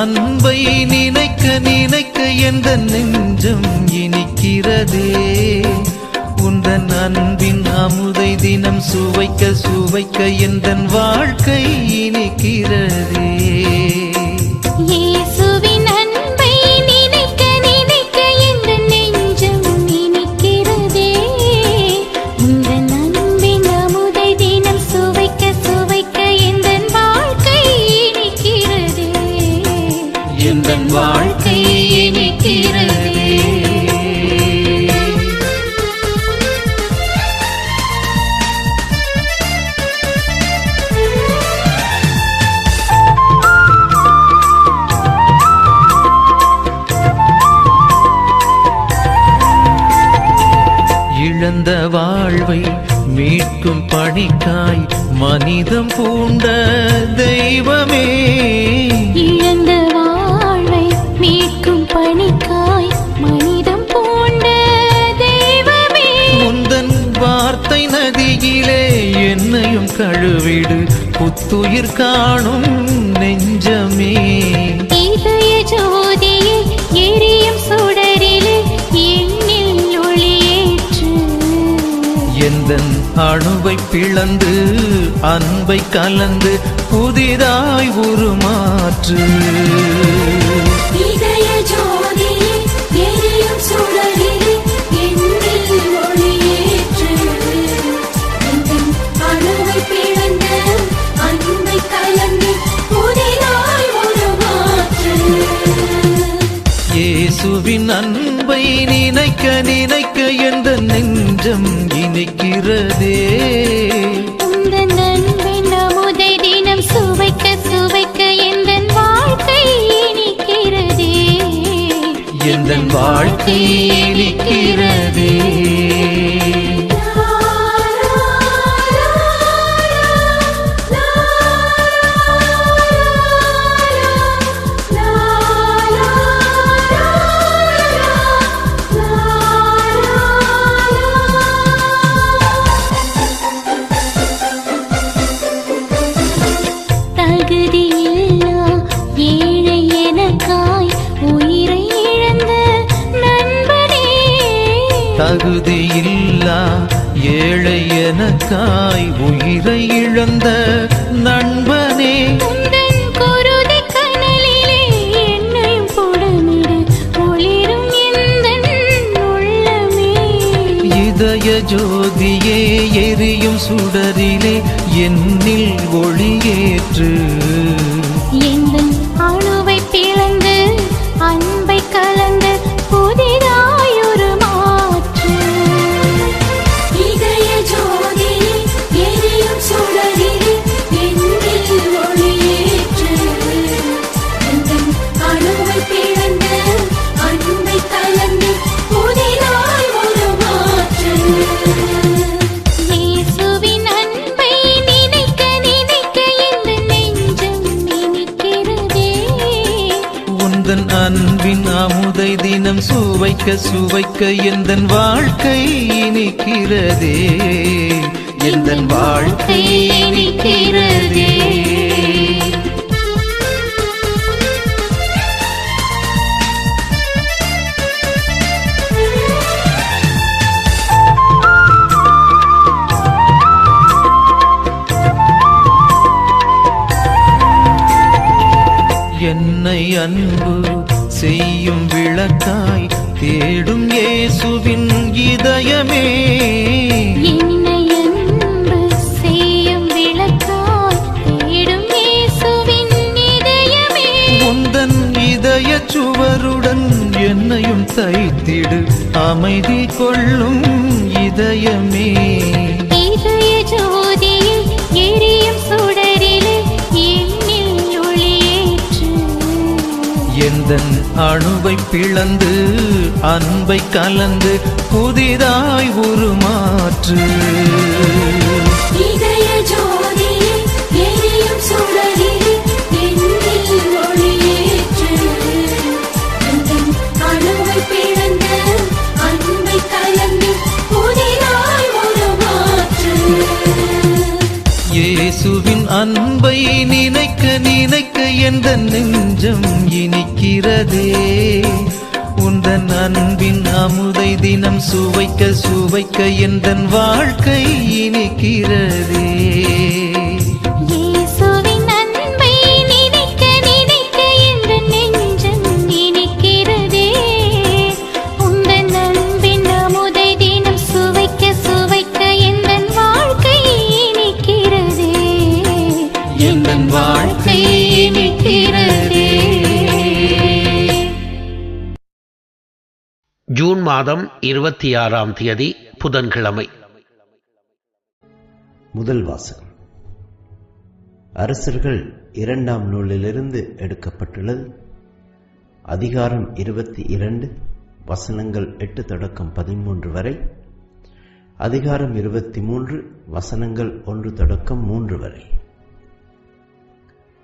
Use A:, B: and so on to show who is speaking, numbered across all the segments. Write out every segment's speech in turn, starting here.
A: அன்பை நினைக்க நினைக்க எந்த நெஞ்சம் இனிக்கிறதே. உந்தன் அன்பின் அமுதை தினம் சுவைக்க சுவைக்க எந்தன் வாழ்க்கை இனிக்கிறதே. எந்தன் வாழ்க்கை இனிக்கிறதே. இழந்த வாழ்வை மீட்கும் பணிக்காய் மனிதம் பூண்ட தெய்வமே.
B: இழந்த வாழ்வை மீட்கும் பணிக்காய் மனிதம் பூண்ட தெய்வமே.
A: முந்தன் வார்த்தை நதியிலே என்னையும் கழுவிடு புத்துயிர் காணும் நெஞ்சமே.
B: இதய ஜோதியே எரியும் சுடரிலே எண்ணில் ஒளியேற்று.
A: எந்தன் அணுவை பிளந்து அன்பை கலந்து புதிதாய் உருமாற்று.
B: இதய ஜோதியே எரியும் சுடரிலே எண்ணில் ஒளியேற்று. எந்தன் அணுவை பிளந்து அன்பை கலந்து புதிதாய் உருமாற்று.
A: இயேசுவின் அன்பை நினைக்க நினைக்க எந்த நெஞ்சம் இனிக்கிறதே.
B: உந்தன் அன்பின் அமுதை தினம் சுவைக்க சுவைக்க எந்தன் வாழ்க்கை இனிக்கிறதே.
A: எந்தன் வாழ்க்கை இனிக்கிறதே.
B: தகுதியில்லா ஏழை எனக்காய் உயிரை இழந்த நண்பனே.
A: தகுதியில்லா ஏழை எனக்காய் உயிரை இழந்த நண்பனே.
B: உந்தன் குருதி கனலிலே என்னையும் புடமிடு ஒளிரும் எந்தன் உள்ளமே.
A: இதய ஜோதியே எரியும் சுடரிலே என்னில் ஒளியேற்று.
B: எந்தன் அணுவை பிளந்து அன்பை கலந்து புதிதாய் உருமாற்று. இதய ஜோதியே எரியும் சுடரிலே என்னில் ஒளியேற்று. எந்தன் அணுவை பிளந்து அன்பை கலந்து புதிதாய் உருமாற்று. இயேசுவின் அன்பை நினைக்க நினைக்க எந்தன் நெஞ்சம் இனிக்கிறதே.
A: உந்தன் அன்பின் அமுதை தினம் சுவைக்க சுவைக்க எந்தன் வாழ்க்கை இனிக்கிறதே. எந்தன் வாழ்க்கை இனிக்கிறதே. என்னை அன்பு செய்யும் விளக்காய் தேடும் இயேசுவின் இதயமே.
B: என்னை அன்பு செய்யும் விளக்காய் தேடும் இயேசுவின் இதயமே.
A: உந்தன் இதய சுவருடன் என்னையும் தைத்திடு அமைதி கொள்ளும் இதயமே.
B: இதய ஜோதியே எரியும் சுடரிலே எண்ணில் ஒளியேற்று.
A: எந்தன் அணுவை பிளந்து அன்பை கலந்து புதிதாய் உருமாற்று.
B: இதய ஜோதியே எரியும் சுடரிலே எண்ணில் ஒளியேற்று. எந்தன் அணுவை பிளந்து அன்பை கலந்து புதிதாய் உருமாற்று.
A: இயேசுவின் அன்பை நினைக்க நினைக்க எந்த நெஞ்சம் இனிக்கிறதே உந்தன் அன்பின் அமுதை தினம் சுவைக்க சுவைக்க எந்தன் வாழ்க்கை இனிக்கிறதே
B: இயேசுவின் அன்பை நினைக்க நினைக்க எந்த நெஞ்சம் இனிக்கிறதே உந்தன் அன்பின் அமுதை தினம் சுவைக்க சுவைக்க எந்தன் வாழ்க்கை இனிக்கிறதே எந்தன் வாழ்க்கை இனிக்கிறதே.
C: ஜூன் மாதம் 26ஆம் தேதி புதன்கிழமை.
D: முதல் வாசகம் அரசர்கள் 2ஆம் நூலிலிருந்து எடுக்கப்பட்டுள்ளது. அதிகாரம் 22 வசனங்கள் 8 தொடக்கம் 13 வரை, அதிகாரம் 23 வசனங்கள் 1 தொடக்கம் 3 வரை.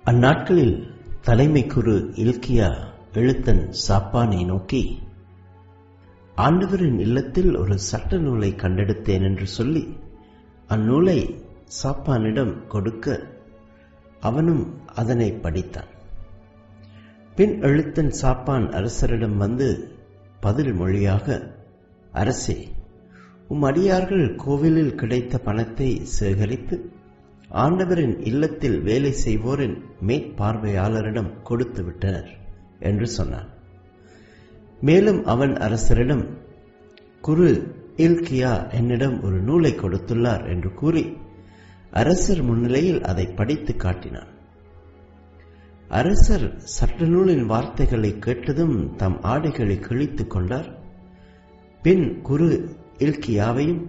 D: அந்நாட்களில் தலைமை குரு இல்க்கியா எழுத்தன் சாப்பானை நோக்கி, ஆண்டவரின் இல்லத்தில் ஒரு சட்ட நூலை கண்டெடுத்தேன் என்று சொல்லி அந்நூலை சாப்பானிடம் கொடுக்க அவனும் அதனை படித்தான். பின் எழுத்தன் சாப்பான் அரசரிடம் வந்து பதில் மொழியாக, அரசே, உம் அடியார்கள் கோவிலில் கிடைத்த பணத்தை சேகரித்து ஆண்டவரின் இல்லத்தில் வேலை செய்வோரின் மேற்பார்வையாளரிடம் கொடுத்து விட்டனர் என்று சொன்னான். மேலும் அவன் அரசரிடம், குரு இல்க்கியா என்னிடம் ஒரு நூலை கொடுத்துள்ளார் என்று கூறி அரசர் முன்னிலையில் அதை படித்து காட்டினான். அரசர் சட்ட நூலின் வார்த்தைகளை கேட்டதும் தம் ஆடைகளை கிழித்துக் கொண்டார். பின் குரு இல்க்கியாவையும்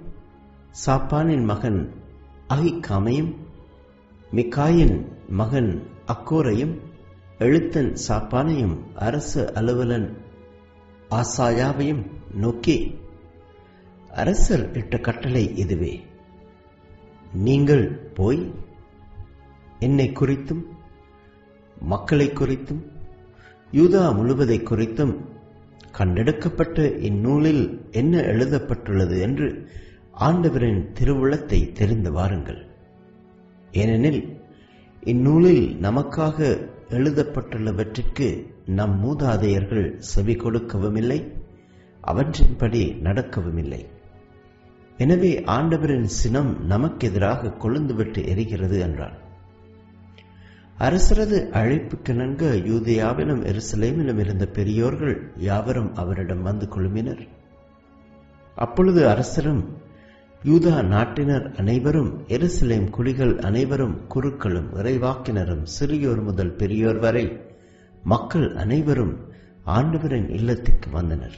D: சாப்பானின் மகன் அகிகாமையும் மிகாயின் மகன் அக்கோரையும் எழுத்தன் சாப்பானையும் அரச அலுவலன் ஆசாயாவையும் நோக்கி, அரசர் இட்ட கட்டளை இதுவே, நீங்கள் போய் என்னை குறித்தும் மக்களை குறித்தும் யூதா முழுவதை குறித்தும் கண்டெடுக்கப்பட்ட இந்நூலில் என்ன எழுதப்பட்டுள்ளது என்று ஆண்டவரின் திருவுளத்தை தெரிந்து வாருங்கள். ஏனெனில் இந்நூலில் நமக்காக எழுதப்பட்டுள்ளவற்றிற்கு நம் மூதாதையர்கள் செவி கொடுக்கவும் இல்லை, அவற்றின்படி நடக்கவும் இல்லை. எனவே ஆண்டவரின் சினம் நமக்கு எதிராக கொழுந்துவிட்டு எரிகிறது என்றார். அரசரது அழைப்புக்கிணங்க யூதேயாவிலும் எருசலேமிலும் இருந்த பெரியோர்கள் யாவரும் அவரிடம் வந்து குழுமினர். அப்பொழுது அரசரும் யூதா நாட்டினர் அனைவரும், எருசலேம் குடிகள் அனைவரும், குருக்களும் இறைவாக்கினரும், சிறியோர் முதல் பெரியோர் வரை மக்கள் அனைவரும் ஆண்டவரின் இல்லத்திற்கு வந்தனர்.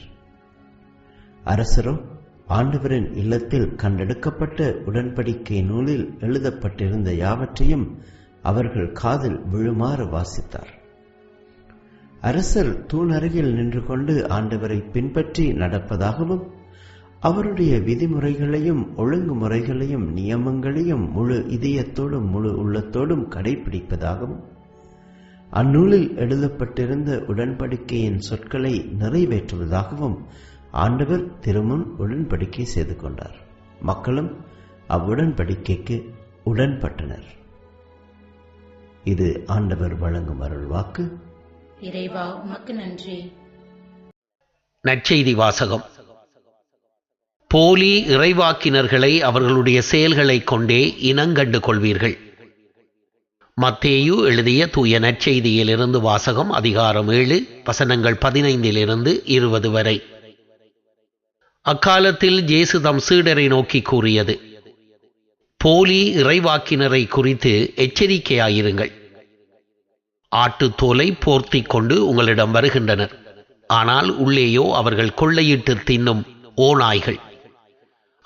D: அரசரோ ஆண்டவரின் இல்லத்தில் கண்டெடுக்கப்பட்ட உடன்படிக்கை நூலில் எழுதப்பட்டிருந்த யாவற்றையும் அவர்கள் காதில் விழுமாறு வாசித்தார். அரசர் தூணருகில் நின்று கொண்டு ஆண்டவரை பின்பற்றி நடப்பதாகவும் அவருடைய விதிமுறைகளையும் ஒழுங்குமுறைகளையும் நியமங்களையும் முழு இதயத்தோடும் முழு உள்ளத்தோடும் கடைபிடிப்பதாகவும் அந்நூலில் எழுதப்பட்டிருந்த உடன்படிக்கையின் சொற்களை நிறைவேற்றுவதாகவும் ஆண்டவர் திருமுன் உடன்படிக்கை செய்து கொண்டார். மக்களும் அவ்வுடன்படிக்கைக்கு உடன்பட்டனர். இது ஆண்டவர் வழங்கும் அருள் வாக்கு.
E: இறைவா உமக்கு நன்றி.
C: நற்செய்தி வாசகம். போலி இறைவாக்கினர்களை அவர்களுடைய செயல்களை கொண்டே இனங்கண்டு கொள்வீர்கள். மத்தேயு எழுதிய தூய நற்செய்தியிலிருந்து வாசகம். அதிகாரம் 7 வசனங்கள் 15 20 வரை. அக்காலத்தில் இயேசு தம் சீடரை நோக்கி கூறியது, போலி இறைவாக்கினரை குறித்து எச்சரிக்கையாயிருங்கள். ஆட்டுத்தோலை போர்த்திக் கொண்டு உங்களிடம் வருகின்றனர், ஆனால் உள்ளேயோ அவர்கள் கொள்ளையிட்டு தின்னும் ஓநாய்கள்.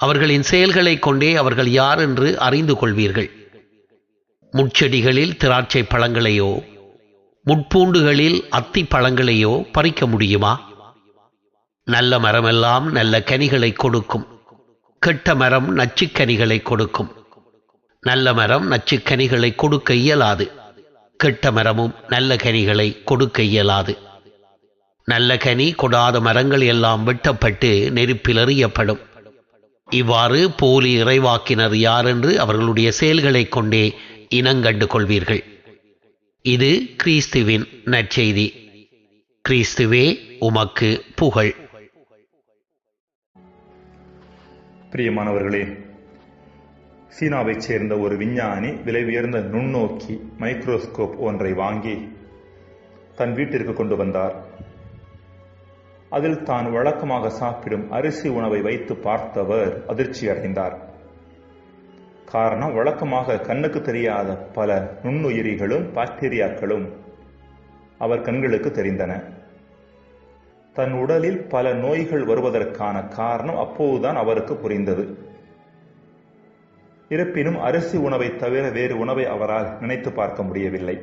C: அவர்களின் செயல்களை கொண்டே அவர்கள் யார் என்று அறிந்து கொள்வீர்கள். முட்செடிகளில் திராட்சை பழங்களையோ முட்பூண்டுகளில் அத்தி பழங்களையோ பறிக்க முடியுமா? நல்ல மரமெல்லாம் நல்ல கனிகளை கொடுக்கும், கெட்ட மரம் நச்சுக்கனிகளை கொடுக்கும். நல்ல மரம் நச்சுக்கனிகளை கொடுக்க இயலாது, கெட்ட மரமும் நல்ல கனிகளை கொடுக்க இயலாது. நல்ல கனி கொடாத மரங்கள் எல்லாம் வெட்டப்பட்டு நெருப்பில் எறியப்படும். இவ்வாறு போலி இறைவாக்கினர் யார் என்று அவர்களுடைய செயல்களை கொண்டே இனங்கண்டு கொள்வீர்கள். இது கிறிஸ்துவின் நற்செய்தி. கிறிஸ்துவே உமக்கு புகழ்.
F: பிரியமானவர்களே, சீனாவைச் சேர்ந்த ஒரு விஞ்ஞானி விலை உயர்ந்த நுண்ணோக்கி மைக்ரோஸ்கோப் ஒன்றை வாங்கி தன் வீட்டிற்கு கொண்டு வந்தார். அதில் தான் வழக்கமாக சாப்பிடும் அரிசி உணவை வைத்து பார்த்தவர் அதிர்ச்சி அடைந்தார். காரணம், வழக்கமாக கண்ணுக்கு தெரியாத பல நுண்ணுயிரிகளும் பாக்டீரியாக்களும் அவர் கண்களுக்கு தெரிந்தன. தன் உடலில் பல நோய்கள் வருவதற்கான காரணம் அப்போதுதான் அவருக்கு புரிந்தது. இருப்பினும் அரிசி உணவை தவிர வேறு உணவை அவரால் நினைத்து பார்க்க முடியவில்லை.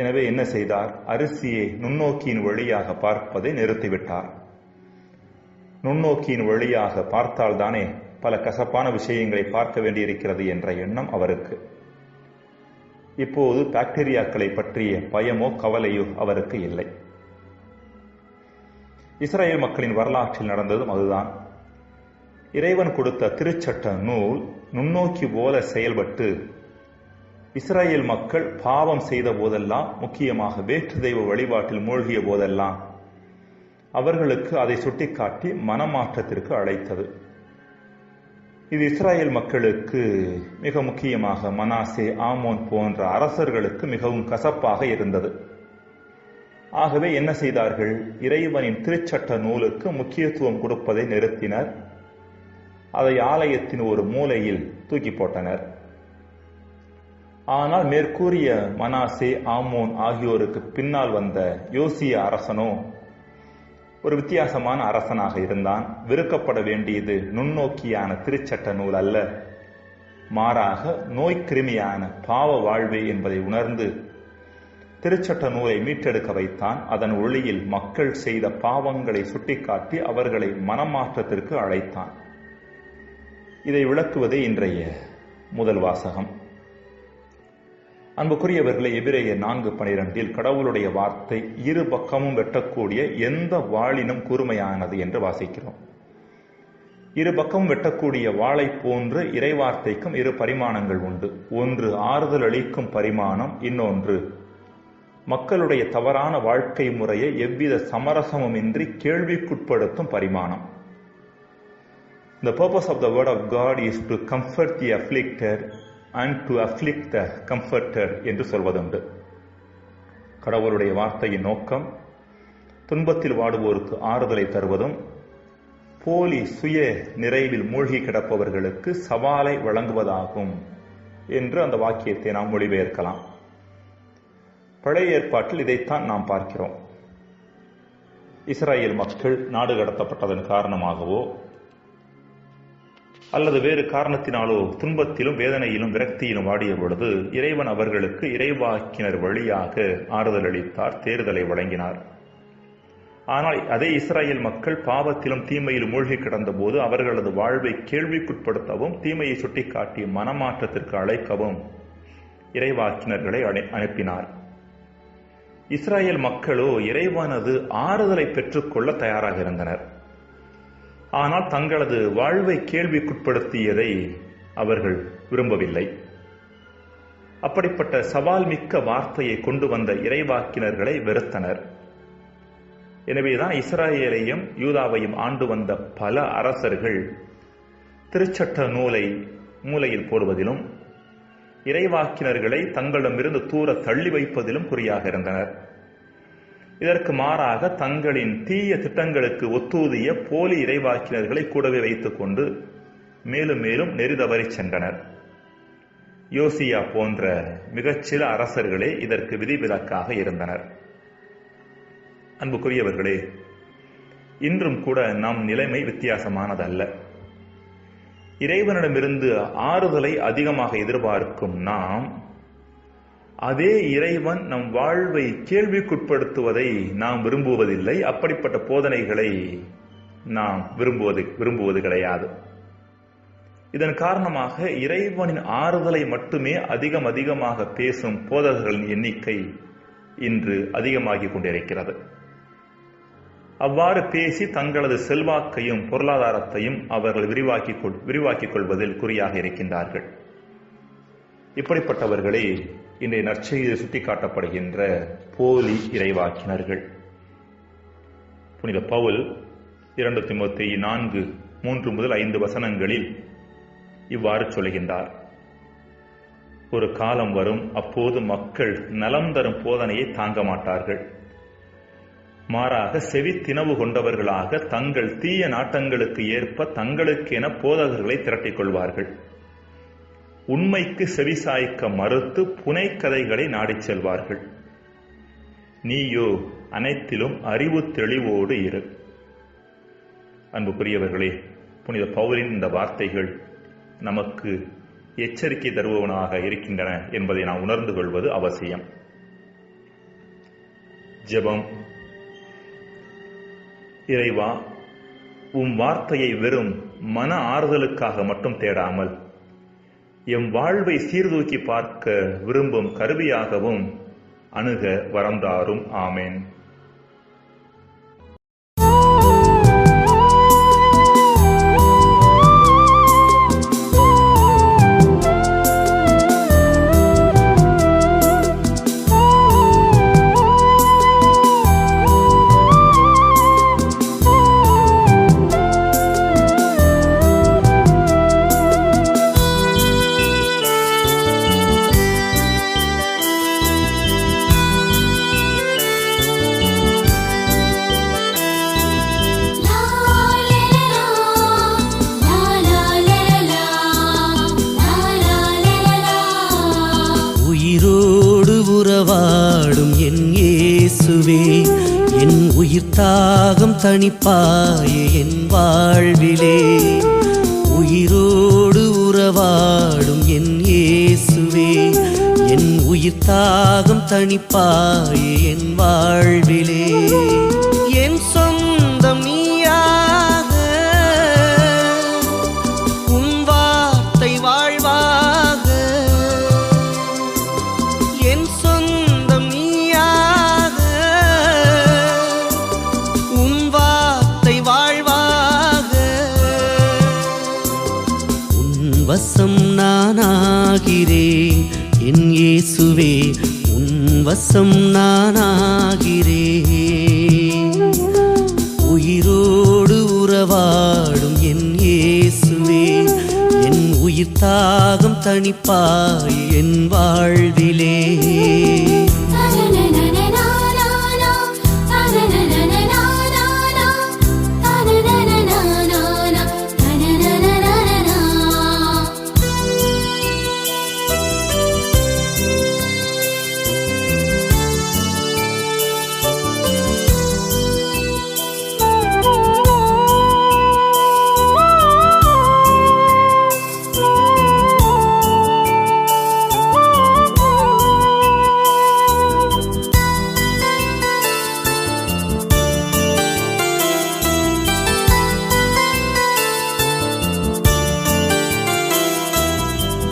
F: எனவே என்ன செய்தார்? அரிசியை நுண்ணோக்கியின் வழியாக பார்ப்பதை நிறுத்திவிட்டார். நுண்ணோக்கியின் வழியாக பார்த்தால்தானே பல கசப்பான விஷயங்களை பார்க்க வேண்டியிருக்கிறது என்ற எண்ணம் அவருக்கு. இப்போது பாக்டீரியாக்களை பற்றிய பயமோ கவலையோ அவருக்கு இல்லை. இஸ்ரேல் மக்களின் வரலாற்றில் நடந்ததும் அதுதான். இறைவன் கொடுத்த திருச்சட்ட நூல் நுண்ணோக்கி போல செயல்பட்டு இஸ்ரேல் மக்கள் பாவம் செய்த போதெல்லாம், முக்கியமாக வேற்று தெய்வ வழிபாட்டில் மூழ்கிய போதெல்லாம் அவர்களுக்கு அதை சுட்டிக்காட்டி மனமாற்றத்திற்கு அழைத்தது. இது இஸ்ரேல் மக்களுக்கு, மிக முக்கியமாக மனாசே, ஆமோன் போன்ற அரசர்களுக்கு மிகவும் கசப்பாக இருந்தது. ஆகவே என்ன செய்தார்கள்? இறைவனின் திருச்சட்ட நூலுக்கு முக்கியத்துவம் கொடுப்பதை நிறுத்தினர். அதை ஆலயத்தின் ஒரு மூலையில் தூக்கி போட்டனர். ஆனால் மேற்கூறிய மனாசே, ஆமோன் ஆகியோருக்கு பின்னால் வந்த யோசியா அரசனோ ஒரு வித்தியாசமான அரசனாக இருந்தான். வெறுக்கப்பட வேண்டியது நுண்ணோக்கியான திருச்சட்ட நூல் அல்ல, மாறாக நோய்க்கிருமியான பாவ வாழ்வே என்பதை உணர்ந்து திருச்சட்ட நூலை மீட்டெடுக்க வைத்தான். அதன் ஒளியில் மக்கள் செய்த பாவங்களை சுட்டிக்காட்டி அவர்களை மனமாற்றத்திற்கு அழைத்தான். இதை விளக்குவதே இன்றைய முதல் வாசகம். அன்புக்குரியவர்களே, எபிரேயர் 4:12 கடவுளுடைய வார்த்தை இரு பக்கமும் வெட்டக்கூடிய எந்த வாளினும் கூர்மையானது என்று வாசிக்கிறோம். இரு பக்கமும் வெட்டக்கூடிய வாளை போன்று இறைவார்த்தைக்கும் இரு பரிமாணங்கள் உண்டு. ஒன்று ஆறுதல் அளிக்கும் பரிமாணம், இன்னொன்று மக்களுடைய தவறான வாழ்க்கை முறையை எவ்வித சமரசமுமின்றி கேள்விக்குட்படுத்தும் பரிமாணம். The purpose of the word of God is to comfort the afflicted and to afflict the comforted என்று சொல்வதுண்டு. கடவுளுடைய வார்த்தையின் நோக்கம் துன்பத்தில் வாடுவோருக்கு ஆறுதலை தருவதும், போலி சுய நிறைவில் மூழ்கி கிடப்பவர்களுக்கு சவாலை வழங்குவதாகும் என்று அந்த வாக்கியத்தை நாம் மொழிபெயர்க்கலாம். பழைய ஏற்பாட்டில் இதைத்தான் நாம் பார்க்கிறோம். இஸ்ரேல் மக்கள் நாடு கடத்தப்பட்டதன் காரணமாகவோ அல்லது வேறு காரணத்தினாலோ துன்பத்திலும் வேதனையிலும் விரக்தியிலும் வாடிய பொழுது இறைவன் அவர்களுக்கு இறைவாக்கினர் வழியாக ஆறுதல் அளித்தார், தேறுதலை வழங்கினார். ஆனால் அதே இஸ்ரேல் மக்கள் பாவத்திலும் தீமையிலும் மூழ்கி கிடந்த போது அவர்களது வாழ்வை கேள்விக்குட்படுத்தவும் தீமையை சுட்டிக்காட்டி மனமாற்றத்திற்கு அழைக்கவும் இறைவாக்கினர்களை அனுப்பினார். இஸ்ரேல் மக்களோ இறைவனது ஆறுதலை பெற்றுக்கொள்ள தயாராக இருந்தனர். ஆனால் தங்களது வாழ்வை கேள்விக்குட்படுத்தியதை அவர்கள் விரும்பவில்லை. அப்படிப்பட்ட சவால் மிக்க வார்த்தையை கொண்டு வந்த இறைவாக்கினர்களை வெறுத்தனர். எனவேதான் இஸ்ரேலையும் யூதாவையும் ஆண்டு வந்த பல அரசர்கள் திருச்சட்ட நூலை மூலையில் போடுவதிலும் இறைவாக்கினர்களை தங்களிடமிருந்து தூர தள்ளி வைப்பதிலும் குறியாக இருந்தனர். இதற்கு மாறாக தங்களின் தீய திட்டங்களுக்கு ஒத்தூதிய போலி இறைவாக்கினர்களை கூடவே வைத்துக் கொண்டு மேலும் மேலும் நெறிதவறி சென்றனர். யோசியா போன்ற மிகச்சில அரசர்களே இதற்கு விதிவிலக்காக இருந்தனர். அன்புக்குரியவர்களே, இன்றும் கூட நம் நிலைமை வித்தியாசமானதல்ல. இறைவனிடமிருந்து ஆறுதலை அதிகமாக எதிர்பார்க்கும் நாம், அதே இறைவன் நம் வாழ்வை கேள்விக்குட்படுத்துவதை நாம் விரும்புவதில்லை. அப்படிப்பட்ட போதனைகளை நாம் விரும்புவது கிடையாது. இதன் காரணமாக இறைவனின் ஆறுதலை மட்டுமே அதிகமாக பேசும் போதகர்களின் எண்ணிக்கை இன்று அதிகமாகிக் கொண்டிருக்கிறது. அவ்வாறு பேசி தங்களது செல்வாக்கையும் பொருளாதாரத்தையும் அவர்கள் விரிவாக்கிக் கொள்வதில் குறியாக இருக்கின்றார்கள். இப்படிப்பட்டவர்களை இன்றைய நற்செய்தியில் சுட்டிக்காட்டப்படுகின்ற போலி இறைவாக்கினர்கள். புனித பவுல் 2 தீமோத்தேயு 4:3-5 வசனங்களில் இவ்வாறு சொல்கின்றார். ஒரு காலம் வரும், அப்போது மக்கள் நலம் தரும் போதனையை தாங்க மாட்டார்கள். மாறாக செவி தினவு கொண்டவர்களாக தங்கள் தீய நாட்டங்களுக்கு ஏற்ப தங்களுக்கென போதகர்களை திரட்டிக் கொள்வார்கள். உண்மைக்கு செவிசாய்க்க மறுத்து புனைக்கதைகளை நாடிச் செல்வார்கள். நீயோ அனைத்திலும் அறிவு தெளிவோடு இரு. அன்புக்குரியவர்களே, புனித பவுலின் இந்த வார்த்தைகள் நமக்கு எச்சரிக்கை தருபவனாக இருக்கின்றன என்பதை நாம் உணர்ந்து கொள்வது அவசியம். ஜெபம். இறைவா, உம் வார்த்தையை வெறும் மன ஆறுதலுக்காக மட்டும் தேடாமல் எம் வாழ்வை சீர்தூக்கி பார்க்க விரும்பும் கருவியாகவும் அணுக வரம் தாரும். ஆமேன்.
A: உறவாடும் என் இயேசுவே, என் உயிர் தாகம் தணிப்பாயே என் வாழ்விலே. உயிரோடு உறவாடும் என் இயேசுவே, என் உயிர் தாகம் தணிப்பாயே என் வாழ்விலே. என் சொந்தம் நீயாக, உன் வார்த்தை வாழ்வாக. என் சொந்தம் நீயாக, உன் வார்த்தை வாழ்வாக. உன் வசம் நானாகிறேன் என் இயேசுவே, உன் வசம் நானாகிறேன். உயிரோடு உறவாடும் என் இயேசுவே, என் உயிர் தாகம் தணிப்பாய் என் வாழ்விலே.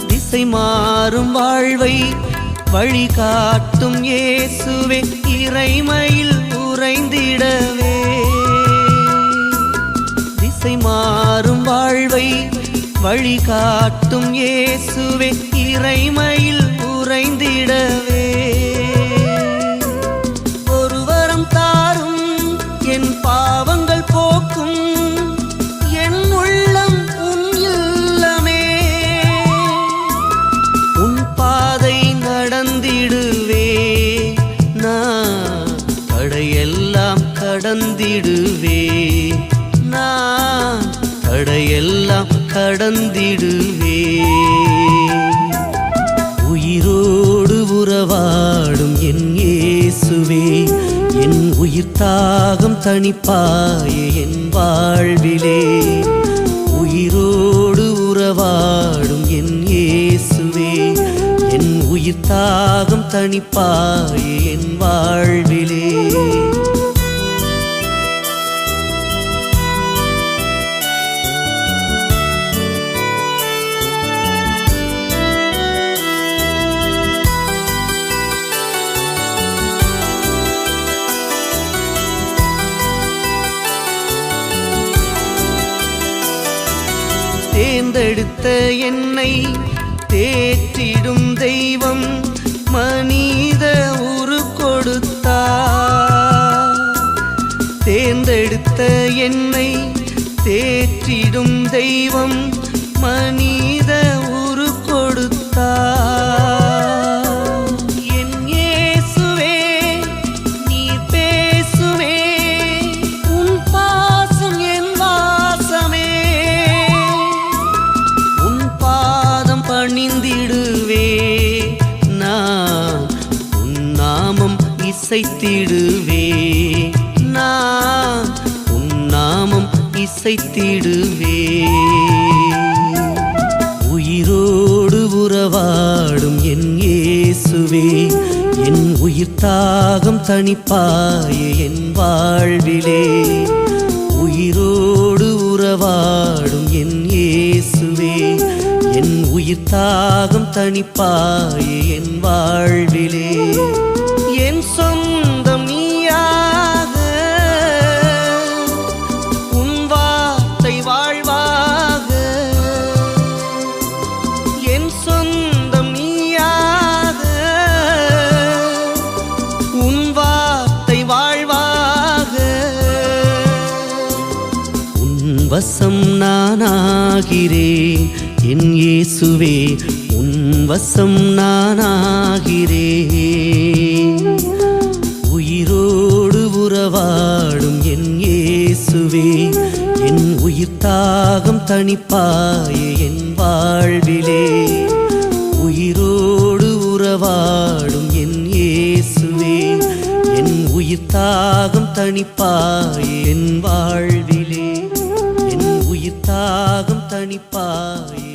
A: திசை மாறும் வாழ்வை வழிகாட்டும் இயேசுவே, இறைமையில் உறைந்திடவே. திசை மாறும் வாழ்வை வழிகாட்டும் இயேசுவே, இறைமையில் உறைந்திடவே. ஒரு வரம் தாரும், என் பாவங்கள் போக்கும் என் உள்ளம் உன் இல்லமே. உன் பாதை நடந்திடுவே, நான் தடையெல்லாம் கடந்திடுவே. நான் தடையெல்லாம் கடந்திடுவே. உயிரோடு உறவாடும் என் இயேசுவே, என் உயிர் தாகம் தணிப்பாயே என் வாழ்விலே. உயிரோடு உறவாடும் என் இயேசுவே, என் உயிர் தாகம் தணிப்பாயே என் வாழ்விலே. தேர்ந்தெடுத்த என்னை தேற்றிடும் தெய்வம், மனித உரு கொடுத்தார். தேர்ந்தெடுத்த என்னை தேற்றிடும் தெய்வம் மனித உரு கொடுத்தார். என் இயேசுவே நீ பேசுவே, உன் பாசம் என் வாசமே. உன் பாதம் பணிந்திடுவே, நான் உன் நாமம் இசைத்திடுவே. நான் உன் நாமம் இசைத்திடுவே. உயிரோடு உறவாடும் என் இயேசுவே, என் உயிர் தாகம் தணிப்பாயே என் வாழ்விலே. உயிரோடு உறவாடும் என் இயேசுவே, என் உயிர் தாகம் தணிப்பாயே என் வாழ்விலே. என் சொந்தம் நீயாக, உன் வார்த்தை வாழ்வாக. என் சொந்தம் நீயாக, உன் வார்த்தை வாழ்வாக. உன் வசம் நானாகிறேன் என் இயேசுவே, உன் வசம் நானாகிறேன். உயிரோடு உறவாடும் என் இயேசுவே, என் உயிர் தாகம் தணிப்பாயே என் வாழ்விலே. உயிரோடு உறவாடும் என் இயேசுவே, என் உயிர் தாகம் தணிப்பாயே என் வாழ்விலே. என் உயிர் தாகம் தணிப்பாயே